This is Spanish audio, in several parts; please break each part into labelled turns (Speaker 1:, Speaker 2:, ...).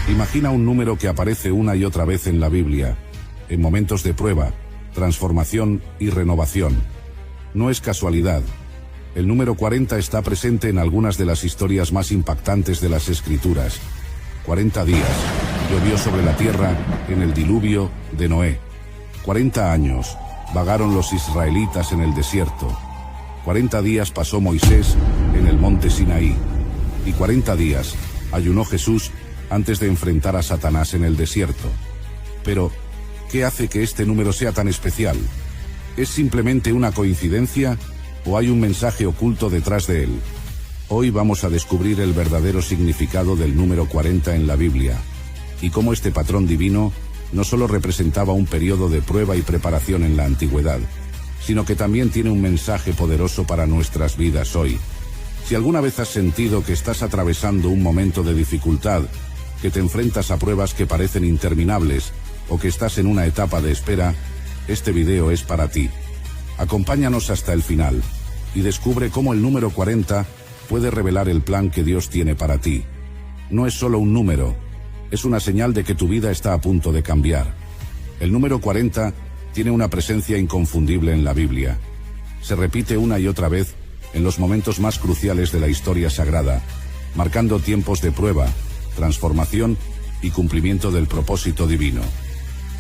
Speaker 1: Imagina un número que aparece una y otra vez en la Biblia, en momentos de prueba, transformación y renovación. No es casualidad. El número 40 está presente en algunas de las historias más impactantes de las Escrituras. 40 días llovió sobre la tierra en el diluvio de Noé. 40 años vagaron los israelitas en el desierto. 40 días pasó Moisés en el monte Sinaí. Y 40 días ayunó Jesús antes de enfrentar a Satanás en el desierto. Pero, ¿qué hace que este número sea tan especial? ¿Es simplemente una coincidencia o hay un mensaje oculto detrás de él? Hoy vamos a descubrir el verdadero significado del número 40 en la Biblia, y cómo este patrón divino no solo representaba un periodo de prueba y preparación en la antigüedad, sino que también tiene un mensaje poderoso para nuestras vidas hoy. Si alguna vez has sentido que estás atravesando un momento de dificultad, que te enfrentas a pruebas que parecen interminables, o que estás en una etapa de espera, este video es para ti. Acompáñanos hasta el final, y descubre cómo el número 40 puede revelar el plan que Dios tiene para ti. No es solo un número, es una señal de que tu vida está a punto de cambiar. El número 40 tiene una presencia inconfundible en la Biblia. Se repite una y otra vez en los momentos más cruciales de la historia sagrada, marcando tiempos de prueba, transformación y cumplimiento del propósito divino.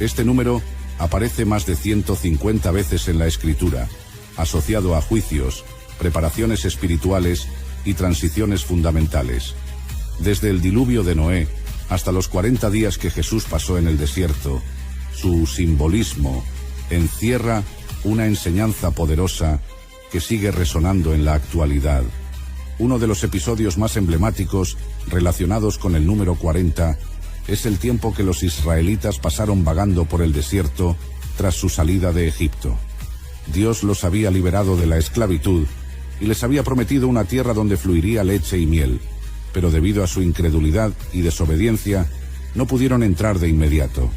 Speaker 1: Este número aparece más de 150 veces en la Escritura, asociado a juicios, preparaciones espirituales y transiciones fundamentales. Desde el diluvio de Noé hasta los 40 días que Jesús pasó en el desierto, su simbolismo encierra una enseñanza poderosa que sigue resonando en la actualidad. Uno de los episodios más emblemáticos relacionados con el número 40 es el tiempo que los israelitas pasaron vagando por el desierto tras su salida de Egipto. Dios los había liberado de la esclavitud y les había prometido una tierra donde fluiría leche y miel, pero debido a su incredulidad y desobediencia, no pudieron entrar de inmediato.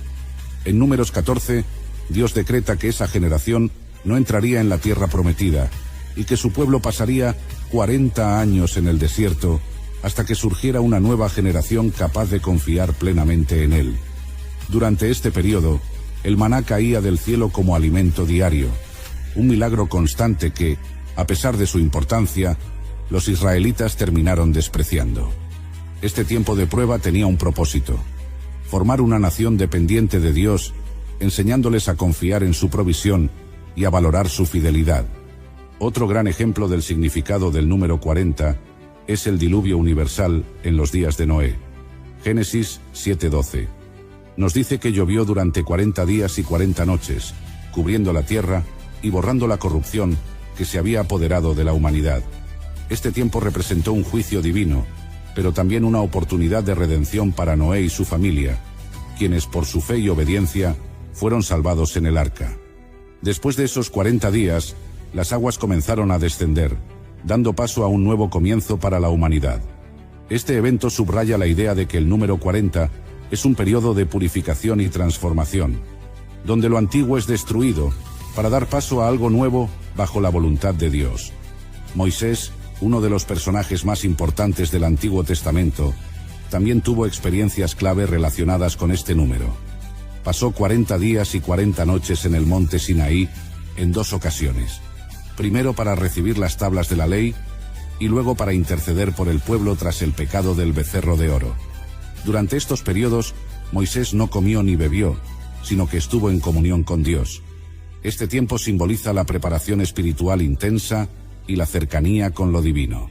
Speaker 1: En Números 14, Dios decreta que esa generación no entraría en la tierra prometida y que su pueblo pasaría 40 años en el desierto hasta que surgiera una nueva generación capaz de confiar plenamente en él. Durante este periodo, el maná caía del cielo como alimento diario, un milagro constante que, a pesar de su importancia, los israelitas terminaron despreciando. Este tiempo de prueba tenía un propósito: formar una nación dependiente de Dios, enseñándoles a confiar en su provisión y a valorar su fidelidad. Otro gran ejemplo del significado del número 40 es el diluvio universal en los días de Noé. Génesis 7:12. Nos dice que llovió durante 40 días y 40 noches, cubriendo la tierra y borrando la corrupción que se había apoderado de la humanidad. Este tiempo representó un juicio divino, pero también una oportunidad de redención para Noé y su familia, quienes por su fe y obediencia fueron salvados en el arca. Después de esos 40 días, las aguas comenzaron a descender, dando paso a un nuevo comienzo para la humanidad. Este evento subraya la idea de que el número 40 es un periodo de purificación y transformación, donde lo antiguo es destruido para dar paso a algo nuevo bajo la voluntad de Dios. Moisés, uno de los personajes más importantes del Antiguo Testamento, también tuvo experiencias clave relacionadas con este número. Pasó 40 días y 40 noches en el monte Sinaí en 2 ocasiones. Primero para recibir las tablas de la ley y luego para interceder por el pueblo tras el pecado del becerro de oro. Durante estos periodos, Moisés no comió ni bebió, sino que estuvo en comunión con Dios. Este tiempo simboliza la preparación espiritual intensa y la cercanía con lo divino.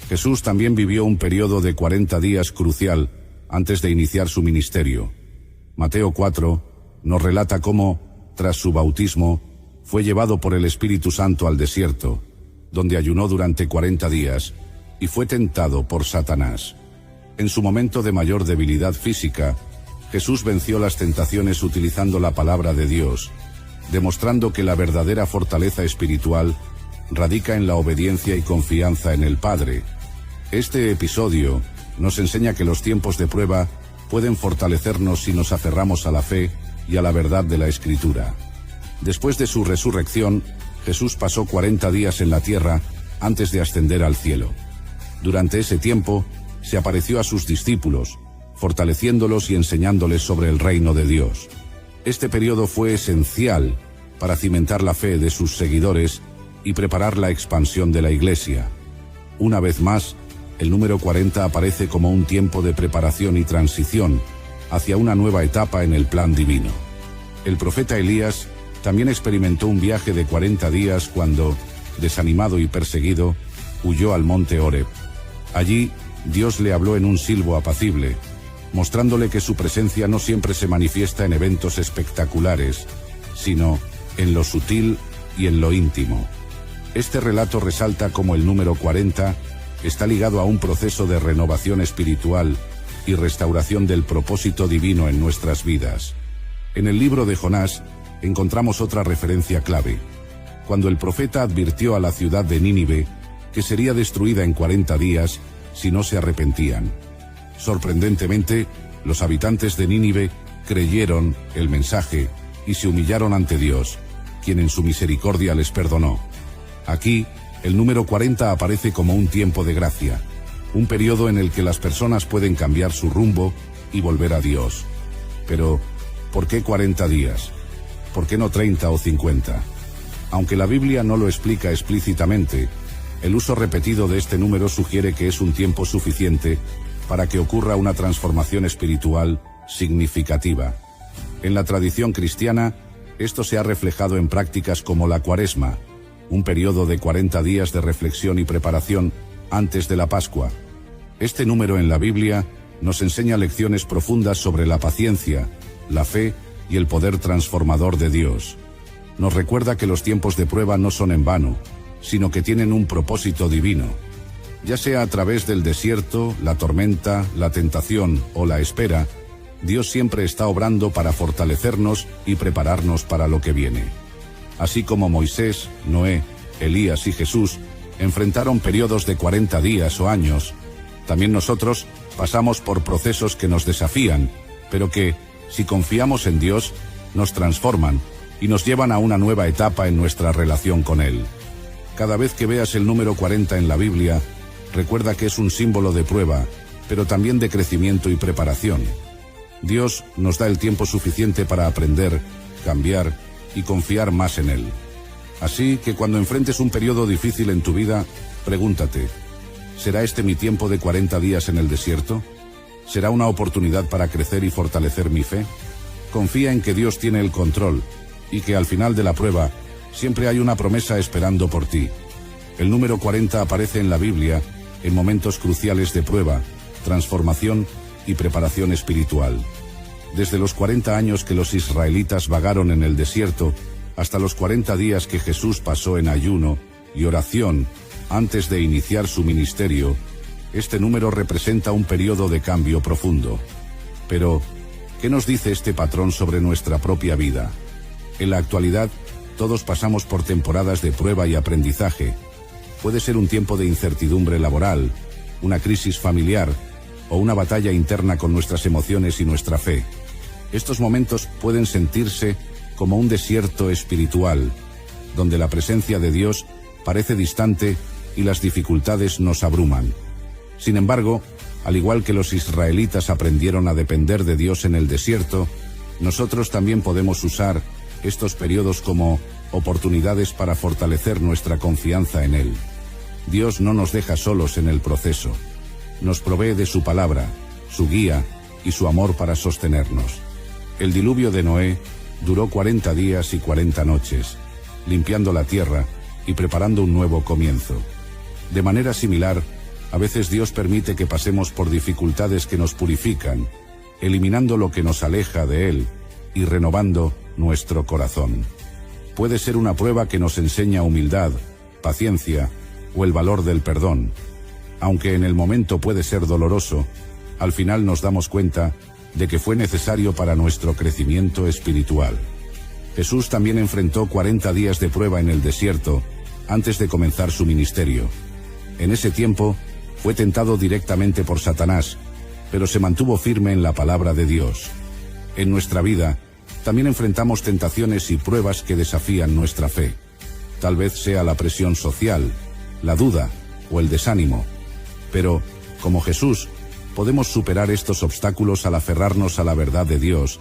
Speaker 1: Jesús también vivió un periodo de 40 días crucial antes de iniciar su ministerio. Mateo 4 nos relata cómo, tras su bautismo, fue llevado por el Espíritu Santo al desierto, donde ayunó durante 40 días y fue tentado por Satanás. En su momento de mayor debilidad física, Jesús venció las tentaciones utilizando la palabra de Dios, demostrando que la verdadera fortaleza espiritual radica en la obediencia y confianza en el Padre. Este episodio nos enseña que los tiempos de prueba pueden fortalecernos si nos aferramos a la fe y a la verdad de la Escritura. Después de su resurrección, Jesús pasó 40 días en la tierra antes de ascender al cielo. Durante ese tiempo, se apareció a sus discípulos, fortaleciéndolos y enseñándoles sobre el reino de Dios. Este periodo fue esencial para cimentar la fe de sus seguidores y preparar la expansión de la Iglesia. Una vez más, el número 40 aparece como un tiempo de preparación y transición hacia una nueva etapa en el plan divino. El profeta Elías también experimentó un viaje de 40 días cuando, desanimado y perseguido, huyó al monte Horeb. Allí, Dios le habló en un silbo apacible, mostrándole que su presencia no siempre se manifiesta en eventos espectaculares, sino en lo sutil y en lo íntimo. Este relato resalta cómo el número 40 está ligado a un proceso de renovación espiritual y restauración del propósito divino en nuestras vidas. En el libro de Jonás encontramos otra referencia clave, cuando el profeta advirtió a la ciudad de Nínive que sería destruida en 40 días si no se arrepentían. Sorprendentemente, los habitantes de Nínive creyeron el mensaje y se humillaron ante Dios, quien en su misericordia les perdonó. Aquí, el número 40 aparece como un tiempo de gracia, un periodo en el que las personas pueden cambiar su rumbo y volver a Dios. Pero, ¿por qué 40 días? ¿Por qué no 30 o 50? Aunque la Biblia no lo explica explícitamente, el uso repetido de este número sugiere que es un tiempo suficiente para que ocurra una transformación espiritual significativa. En la tradición cristiana, esto se ha reflejado en prácticas como la Cuaresma, un periodo de 40 días de reflexión y preparación antes de la Pascua. Este número en la Biblia nos enseña lecciones profundas sobre la paciencia, la fe y el poder transformador de Dios. Nos recuerda que los tiempos de prueba no son en vano, sino que tienen un propósito divino. Ya sea a través del desierto, la tormenta, la tentación o la espera, Dios siempre está obrando para fortalecernos y prepararnos para lo que viene. Así como Moisés, Noé, Elías y Jesús enfrentaron periodos de 40 días o años, también nosotros pasamos por procesos que nos desafían, pero que, si confiamos en Dios, nos transforman y nos llevan a una nueva etapa en nuestra relación con Él. Cada vez que veas el número 40 en la Biblia, recuerda que es un símbolo de prueba, pero también de crecimiento y preparación. Dios nos da el tiempo suficiente para aprender, cambiar y confiar más en Él. Así que cuando enfrentes un periodo difícil en tu vida, pregúntate, ¿será este mi tiempo de 40 días en el desierto? ¿Será una oportunidad para crecer y fortalecer mi fe? Confía en que Dios tiene el control y que al final de la prueba siempre hay una promesa esperando por ti. El número 40 aparece en la Biblia en momentos cruciales de prueba, transformación y preparación espiritual. Desde los 40 años que los israelitas vagaron en el desierto hasta los 40 días que Jesús pasó en ayuno y oración antes de iniciar su ministerio, este número representa un periodo de cambio profundo. Pero, ¿qué nos dice este patrón sobre nuestra propia vida? En la actualidad, todos pasamos por temporadas de prueba y aprendizaje. Puede ser un tiempo de incertidumbre laboral, una crisis familiar o una batalla interna con nuestras emociones y nuestra fe. Estos momentos pueden sentirse como un desierto espiritual, donde la presencia de Dios parece distante y las dificultades nos abruman. Sin embargo, al igual que los israelitas aprendieron a depender de Dios en el desierto, nosotros también podemos usar estos periodos como oportunidades para fortalecer nuestra confianza en Él. Dios no nos deja solos en el proceso. Nos provee de su palabra, su guía y su amor para sostenernos. El diluvio de Noé duró 40 días y 40 noches, limpiando la tierra y preparando un nuevo comienzo. De manera similar, a veces Dios permite que pasemos por dificultades que nos purifican, eliminando lo que nos aleja de Él y renovando nuestro corazón. Puede ser una prueba que nos enseña humildad, paciencia o el valor del perdón. Aunque en el momento puede ser doloroso, al final nos damos cuenta de que fue necesario para nuestro crecimiento espiritual. Jesús también enfrentó 40 días de prueba en el desierto antes de comenzar su ministerio. En ese tiempo, fue tentado directamente por Satanás, pero se mantuvo firme en la palabra de Dios. En nuestra vida, también enfrentamos tentaciones y pruebas que desafían nuestra fe. Tal vez sea la presión social, la duda o el desánimo. Pero, como Jesús, podemos superar estos obstáculos al aferrarnos a la verdad de Dios,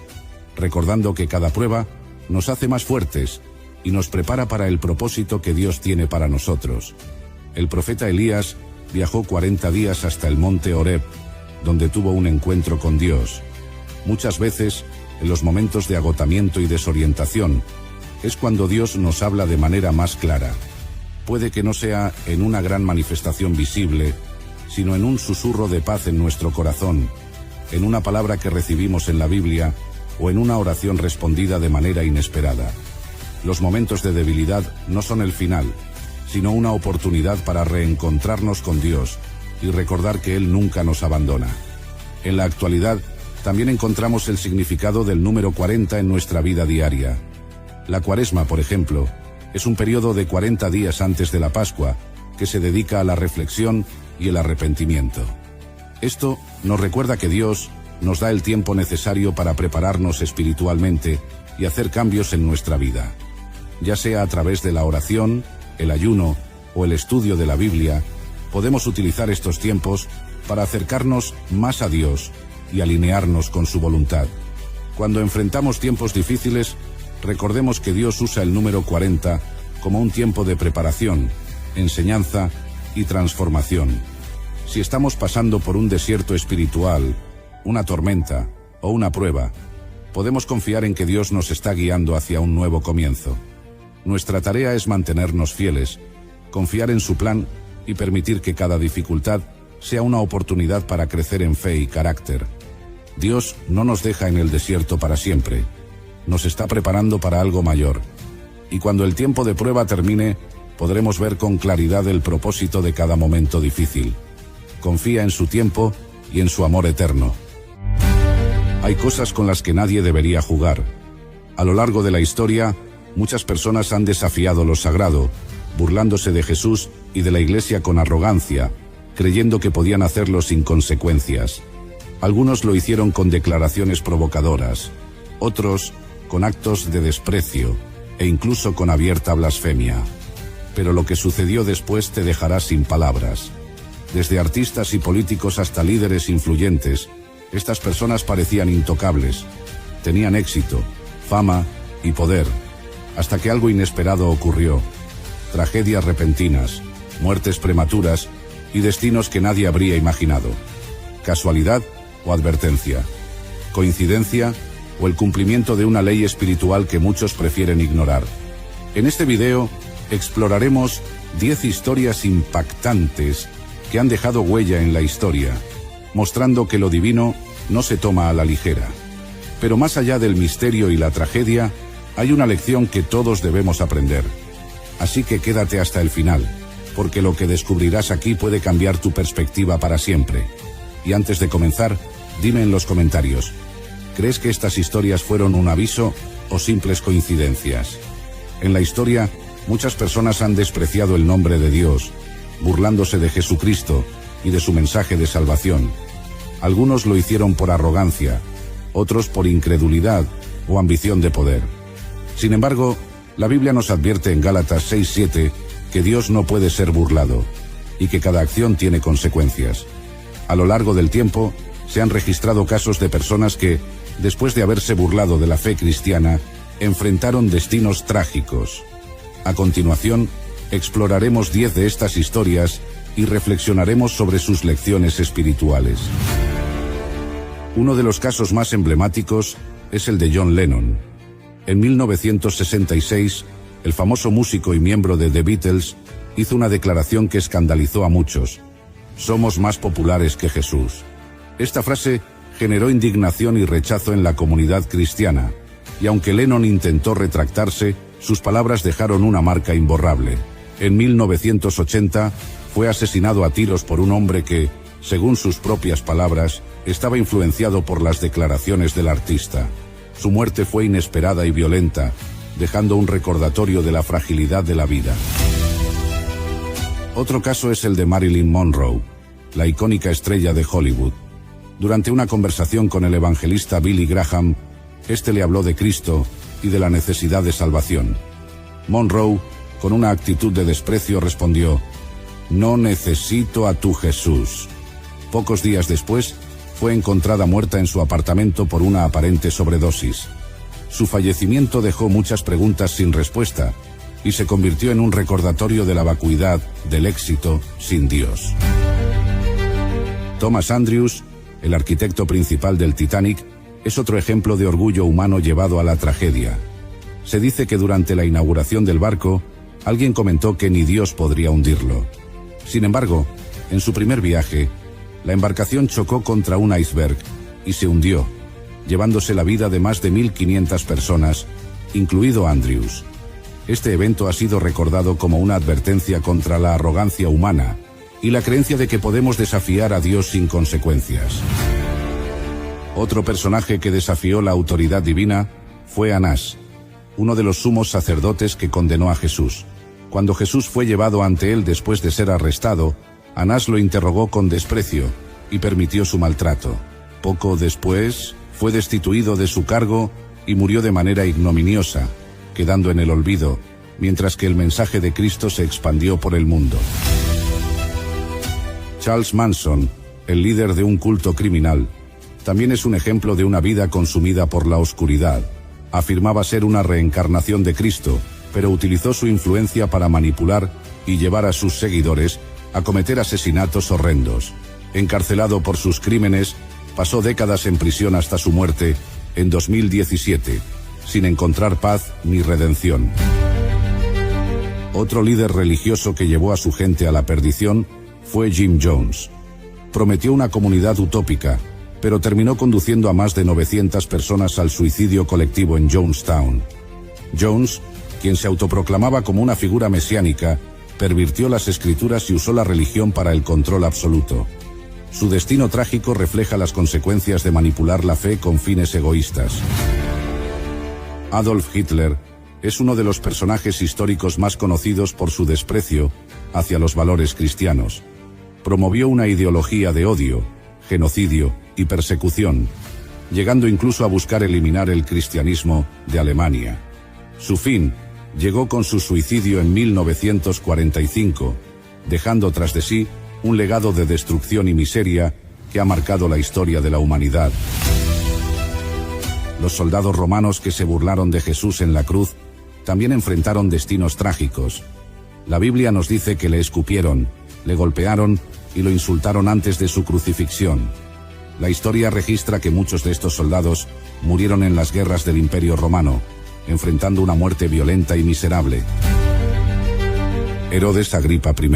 Speaker 1: recordando que cada prueba nos hace más fuertes y nos prepara para el propósito que Dios tiene para nosotros. El profeta Elías viajó 40 días hasta el monte Horeb, donde tuvo un encuentro con Dios. Muchas veces, en los momentos de agotamiento y desorientación, es cuando Dios nos habla de manera más clara. Puede que no sea en una gran manifestación visible, sino en un susurro de paz en nuestro corazón, en una palabra que recibimos en la Biblia o en una oración respondida de manera inesperada. Los momentos de debilidad no son el final, sino una oportunidad para reencontrarnos con Dios y recordar que Él nunca nos abandona. En la actualidad, también encontramos el significado del número 40 en nuestra vida diaria. La Cuaresma, por ejemplo, es un periodo de 40 días antes de la Pascua, que se dedica a la reflexión y el arrepentimiento. Esto nos recuerda que Dios nos da el tiempo necesario para prepararnos espiritualmente y hacer cambios en nuestra vida. Ya sea a través de la oración, el ayuno o el estudio de la Biblia, podemos utilizar estos tiempos para acercarnos más a Dios y alinearnos con su voluntad. Cuando enfrentamos tiempos difíciles, recordemos que Dios usa el número 40 como un tiempo de preparación, enseñanza y transformación. Si estamos pasando por un desierto espiritual, una tormenta o una prueba, podemos confiar en que Dios nos está guiando hacia un nuevo comienzo. Nuestra tarea es mantenernos fieles, confiar en su plan y permitir que cada dificultad sea una oportunidad para crecer en fe y carácter. Dios no nos deja en el desierto para siempre. Nos está preparando para algo mayor. Y cuando el tiempo de prueba termine, podremos ver con claridad el propósito de cada momento difícil. Confía en su tiempo y en su amor eterno. Hay cosas con las que nadie debería jugar. A lo largo de la historia, muchas personas han desafiado lo sagrado, burlándose de Jesús y de la Iglesia con arrogancia, creyendo que podían hacerlo sin consecuencias. Algunos lo hicieron con declaraciones provocadoras, otros con actos de desprecio e incluso con abierta blasfemia. Pero lo que sucedió después te dejará sin palabras. Desde artistas y políticos hasta líderes influyentes, estas personas parecían intocables. Tenían éxito, fama y poder, hasta que algo inesperado ocurrió. Tragedias repentinas, muertes prematuras y destinos que nadie habría imaginado. ¿Casualidad o advertencia? ¿Coincidencia o el cumplimiento de una ley espiritual que muchos prefieren ignorar? En este video exploraremos 10 historias impactantes que han dejado huella en la historia, mostrando que lo divino no se toma a la ligera. Pero más allá del misterio y la tragedia, hay una lección que todos debemos aprender. Así que quédate hasta el final, porque lo que descubrirás aquí puede cambiar tu perspectiva para siempre. Y antes de comenzar, dime en los comentarios, ¿crees que estas historias fueron un aviso o simples coincidencias? En la historia, muchas personas han despreciado el nombre de Dios, burlándose de Jesucristo y de su mensaje de salvación. Algunos lo hicieron por arrogancia, otros por incredulidad o ambición de poder. Sin embargo, la Biblia nos advierte en Gálatas 6:7 que Dios no puede ser burlado y que cada acción tiene consecuencias. A lo largo del tiempo, se han registrado casos de personas que, después de haberse burlado de la fe cristiana, enfrentaron destinos trágicos. A continuación, exploraremos 10 de estas historias y reflexionaremos sobre sus lecciones espirituales. Uno de los casos más emblemáticos es el de John Lennon. En 1966, el famoso músico y miembro de The Beatles hizo una declaración que escandalizó a muchos: «Somos más populares que Jesús». Esta frase generó indignación y rechazo en la comunidad cristiana, y aunque Lennon intentó retractarse, sus palabras dejaron una marca imborrable. En 1980, fue asesinado a tiros por un hombre que, según sus propias palabras, estaba influenciado por las declaraciones del artista. Su muerte fue inesperada y violenta, dejando un recordatorio de la fragilidad de la vida. Otro caso es el de Marilyn Monroe, la icónica estrella de Hollywood. Durante una conversación con el evangelista Billy Graham, este le habló de Cristo y de la necesidad de salvación. Monroe, con una actitud de desprecio, respondió: «No necesito a tu Jesús». Pocos días después, fue encontrada muerta en su apartamento por una aparente sobredosis. Su fallecimiento dejó muchas preguntas sin respuesta y se convirtió en un recordatorio de la vacuidad del éxito sin Dios. Thomas Andrews, el arquitecto principal del Titanic, es otro ejemplo de orgullo humano llevado a la tragedia. Se dice que durante la inauguración del barco, alguien comentó que ni Dios podría hundirlo. Sin embargo, en su primer viaje, la embarcación chocó contra un iceberg y se hundió, llevándose la vida de más de 1.500 personas, incluido Andrews. Este evento ha sido recordado como una advertencia contra la arrogancia humana y la creencia de que podemos desafiar a Dios sin consecuencias. Otro personaje que desafió la autoridad divina fue Anás, uno de los sumos sacerdotes que condenó a Jesús. Cuando Jesús fue llevado ante él después de ser arrestado, Anás lo interrogó con desprecio y permitió su maltrato. Poco después, fue destituido de su cargo y murió de manera ignominiosa, quedando en el olvido, mientras que el mensaje de Cristo se expandió por el mundo. Charles Manson, el líder de un culto criminal, también es un ejemplo de una vida consumida por la oscuridad. Afirmaba ser una reencarnación de Cristo, pero utilizó su influencia para manipular y llevar a sus seguidores a cometer asesinatos horrendos. Encarcelado por sus crímenes, pasó décadas en prisión hasta su muerte en 2017, sin encontrar paz ni redención. Otro líder religioso que llevó a su gente a la perdición fue Jim Jones. Prometió una comunidad utópica, pero terminó conduciendo a más de 900 personas al suicidio colectivo en Jonestown. Jones, quien se autoproclamaba como una figura mesiánica, pervirtió las escrituras y usó la religión para el control absoluto. Su destino trágico refleja las consecuencias de manipular la fe con fines egoístas. Adolf Hitler es uno de los personajes históricos más conocidos por su desprecio hacia los valores cristianos. Promovió una ideología de odio, genocidio y persecución, llegando incluso a buscar eliminar el cristianismo de Alemania. Su fin llegó con su suicidio en 1945, dejando tras de sí un legado de destrucción y miseria que ha marcado la historia de la humanidad. Los soldados romanos que se burlaron de Jesús en la cruz también enfrentaron destinos trágicos. La Biblia nos dice que le escupieron, le golpearon y lo insultaron antes de su crucifixión. La historia registra que muchos de estos soldados murieron en las guerras del Imperio Romano, enfrentando una muerte violenta y miserable. Herodes Agripa I,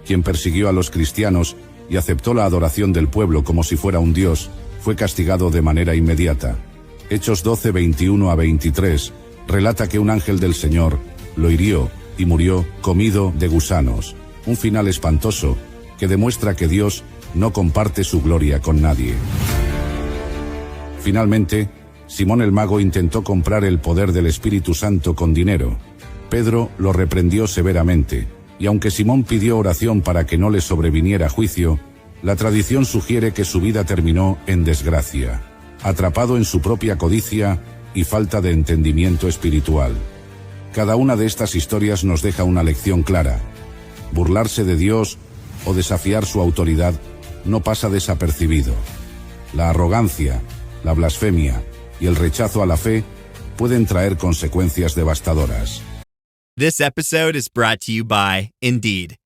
Speaker 1: quien persiguió a los cristianos y aceptó la adoración del pueblo como si fuera un dios, fue castigado de manera inmediata. Hechos 12, 21 a 23, relata que un ángel del Señor lo hirió y murió comido de gusanos. Un final espantoso que demuestra que Dios no comparte su gloria con nadie. Finalmente, Simón el Mago intentó comprar el poder del Espíritu Santo con dinero. Pedro lo reprendió severamente, y aunque Simón pidió oración para que no le sobreviniera juicio, la tradición sugiere que su vida terminó en desgracia, atrapado en su propia codicia y falta de entendimiento espiritual. Cada una de estas historias nos deja una lección clara. Burlarse de Dios o desafiar su autoridad no pasa desapercibido. La arrogancia, la blasfemia y el rechazo a la fe pueden traer consecuencias devastadoras.
Speaker 2: This episode is brought to you by Indeed.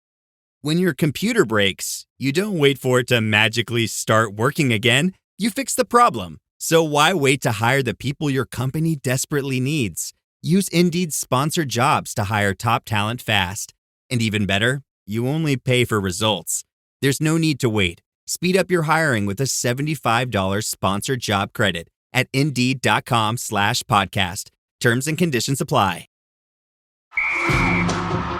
Speaker 2: When your computer breaks, you don't wait for it to magically start working again. You fix the problem. So why wait to hire the people your company desperately needs? Use Indeed's sponsored jobs to hire top talent fast. And even better, you only pay for results. There's no need to wait. Speed up your hiring with a $75 sponsored job credit at Indeed.com/podcast. Terms and conditions apply.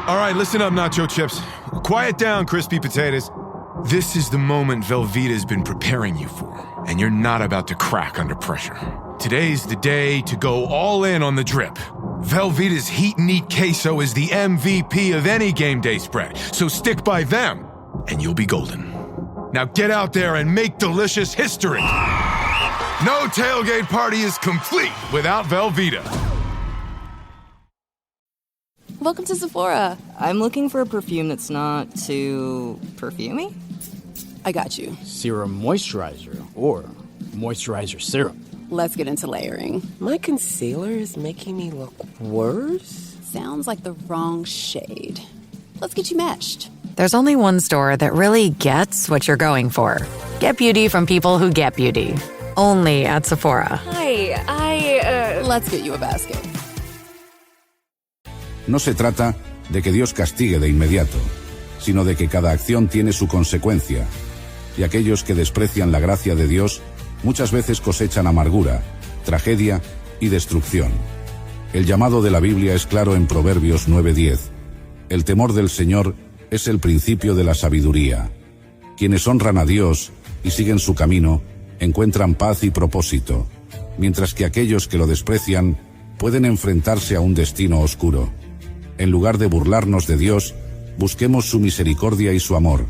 Speaker 3: All right, listen up, nacho chips. Quiet down, crispy potatoes. This is the moment Velveeta's been preparing you for, and you're not about to crack under pressure. Today's the day to go all in on the drip. Velveeta's Heat and Eat Queso is the MVP of any game day spread, so stick by them, and you'll be golden. Now get out there and make delicious history. No tailgate party is complete without Velveeta.
Speaker 4: Welcome to Sephora. I'm looking for a perfume that's not too perfumey. I got you.
Speaker 5: Serum moisturizer. or moisturizer serum.
Speaker 4: Let's get into layering.
Speaker 6: My concealer is making me look worse?
Speaker 4: Sounds like the wrong shade. Let's get you matched.
Speaker 7: There's only one store that really gets what you're going for. Get beauty from people who get beauty. Only at Sephora.
Speaker 6: Hi,
Speaker 4: Let's get you a basket.
Speaker 1: No se trata de que Dios castigue de inmediato, sino de que cada acción tiene su consecuencia, y aquellos que desprecian la gracia de Dios muchas veces cosechan amargura, tragedia y destrucción. El llamado de la Biblia es claro en Proverbios 9:10. El temor del Señor es el principio de la sabiduría. Quienes honran a Dios y siguen su camino encuentran paz y propósito, mientras que aquellos que lo desprecian pueden enfrentarse a un destino oscuro. En lugar de burlarnos de Dios, busquemos su misericordia y su amor,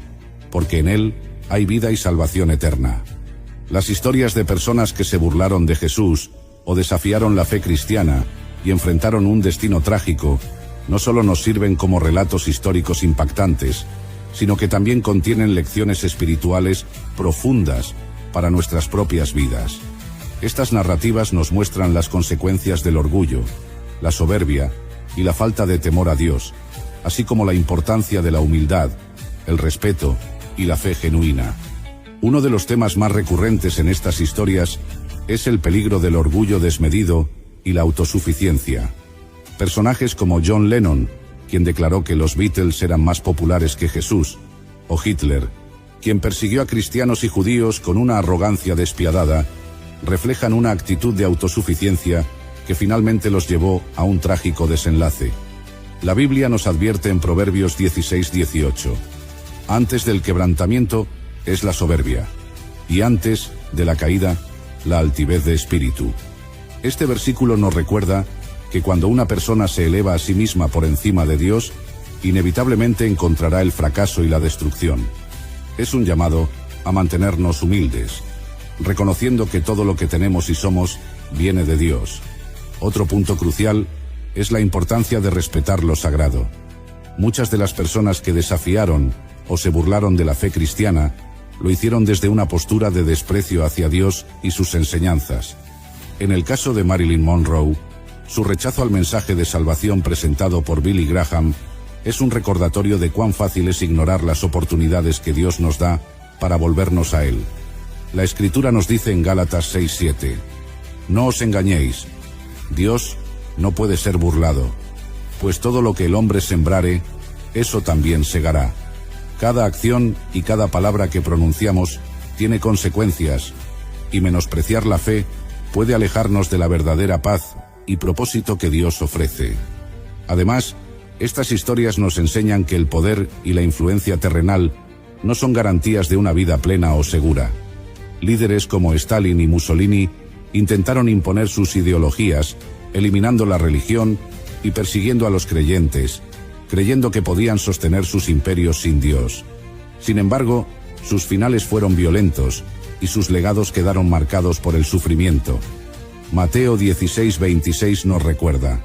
Speaker 1: porque en Él hay vida y salvación eterna. Las historias de personas que se burlaron de Jesús o desafiaron la fe cristiana y enfrentaron un destino trágico no solo nos sirven como relatos históricos impactantes, sino que también contienen lecciones espirituales profundas para nuestras propias vidas. Estas narrativas nos muestran las consecuencias del orgullo, la soberbia y la falta de temor a Dios, así como la importancia de la humildad, el respeto y la fe genuina. Uno de los temas más recurrentes en estas historias es el peligro del orgullo desmedido y la autosuficiencia. Personajes como John Lennon, quien declaró que los Beatles eran más populares que Jesús, o Hitler, quien persiguió a cristianos y judíos con una arrogancia despiadada, reflejan una actitud de autosuficiencia que finalmente los llevó a un trágico desenlace. La Biblia nos advierte en Proverbios 16:18. Antes del quebrantamiento es la soberbia, y antes de la caída, la altivez de espíritu. Este versículo nos recuerda que cuando una persona se eleva a sí misma por encima de Dios, inevitablemente encontrará el fracaso y la destrucción. Es un llamado a mantenernos humildes, reconociendo que todo lo que tenemos y somos viene de Dios. Otro punto crucial es la importancia de respetar lo sagrado. Muchas de las personas que desafiaron o se burlaron de la fe cristiana lo hicieron desde una postura de desprecio hacia Dios y sus enseñanzas. En el caso de Marilyn Monroe, su rechazo al mensaje de salvación presentado por Billy Graham es un recordatorio de cuán fácil es ignorar las oportunidades que Dios nos da para volvernos a Él. La Escritura nos dice en Gálatas 6:7, «No os engañéis, Dios no puede ser burlado, pues todo lo que el hombre sembrare, eso también segará». Cada acción y cada palabra que pronunciamos tiene consecuencias, y menospreciar la fe puede alejarnos de la verdadera paz y propósito que Dios ofrece. Además, estas historias nos enseñan que el poder y la influencia terrenal no son garantías de una vida plena o segura. Líderes como Stalin y Mussolini intentaron imponer sus ideologías, eliminando la religión y persiguiendo a los creyentes, creyendo que podían sostener sus imperios sin Dios. Sin embargo, sus finales fueron violentos y sus legados quedaron marcados por el sufrimiento. Mateo 16:26 nos recuerda: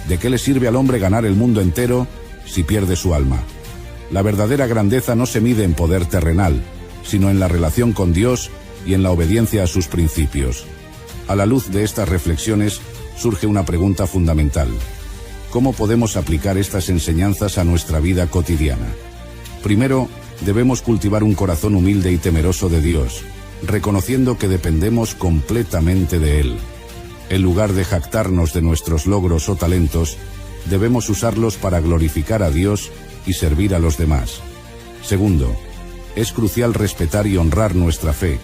Speaker 1: ¿de qué le sirve al hombre ganar el mundo entero si pierde su alma? La verdadera grandeza no se mide en poder terrenal, sino en la relación con Dios y en la obediencia a sus principios. A la luz de estas reflexiones surge una pregunta fundamental: ¿cómo podemos aplicar estas enseñanzas a nuestra vida cotidiana? Primero, debemos cultivar un corazón humilde y temeroso de Dios, reconociendo que dependemos completamente de Él. En lugar de jactarnos de nuestros logros o talentos, debemos usarlos para glorificar a Dios y servir a los demás. Segundo, es crucial respetar y honrar nuestra fe,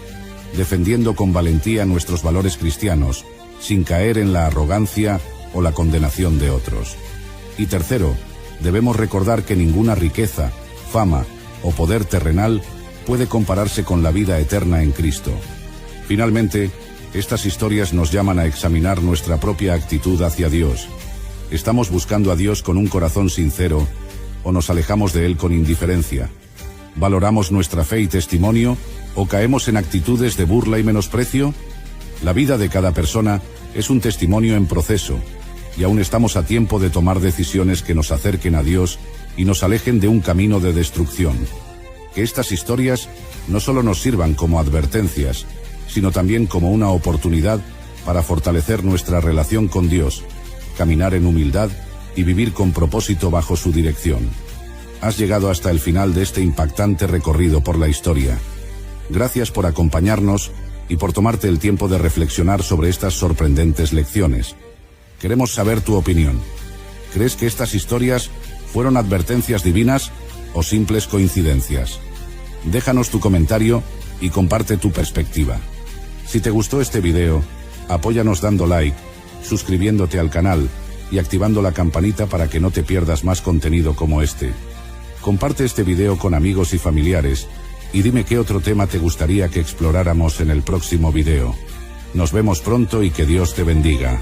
Speaker 1: defendiendo con valentía nuestros valores cristianos, sin caer en la arrogancia o la condenación de otros. Y tercero, debemos recordar que ninguna riqueza, fama o poder terrenal puede compararse con la vida eterna en Cristo. Finalmente, estas historias nos llaman a examinar nuestra propia actitud hacia Dios. ¿Estamos buscando a Dios con un corazón sincero o nos alejamos de Él con indiferencia? ¿Valoramos nuestra fe y testimonio o caemos en actitudes de burla y menosprecio? La vida de cada persona es un testimonio en proceso, y aún estamos a tiempo de tomar decisiones que nos acerquen a Dios y nos alejen de un camino de destrucción. Que estas historias no solo nos sirvan como advertencias, sino también como una oportunidad para fortalecer nuestra relación con Dios, caminar en humildad y vivir con propósito bajo su dirección. Has llegado hasta el final de este impactante recorrido por la historia. Gracias por acompañarnos y por tomarte el tiempo de reflexionar sobre estas sorprendentes lecciones. Queremos saber tu opinión. ¿Crees que estas historias fueron advertencias divinas o simples coincidencias? Déjanos tu comentario y comparte tu perspectiva. Si te gustó este video, apóyanos dando like, suscribiéndote al canal y activando la campanita para que no te pierdas más contenido como este. Comparte este video con amigos y familiares y dime qué otro tema te gustaría que exploráramos en el próximo video. Nos vemos pronto y que Dios te bendiga.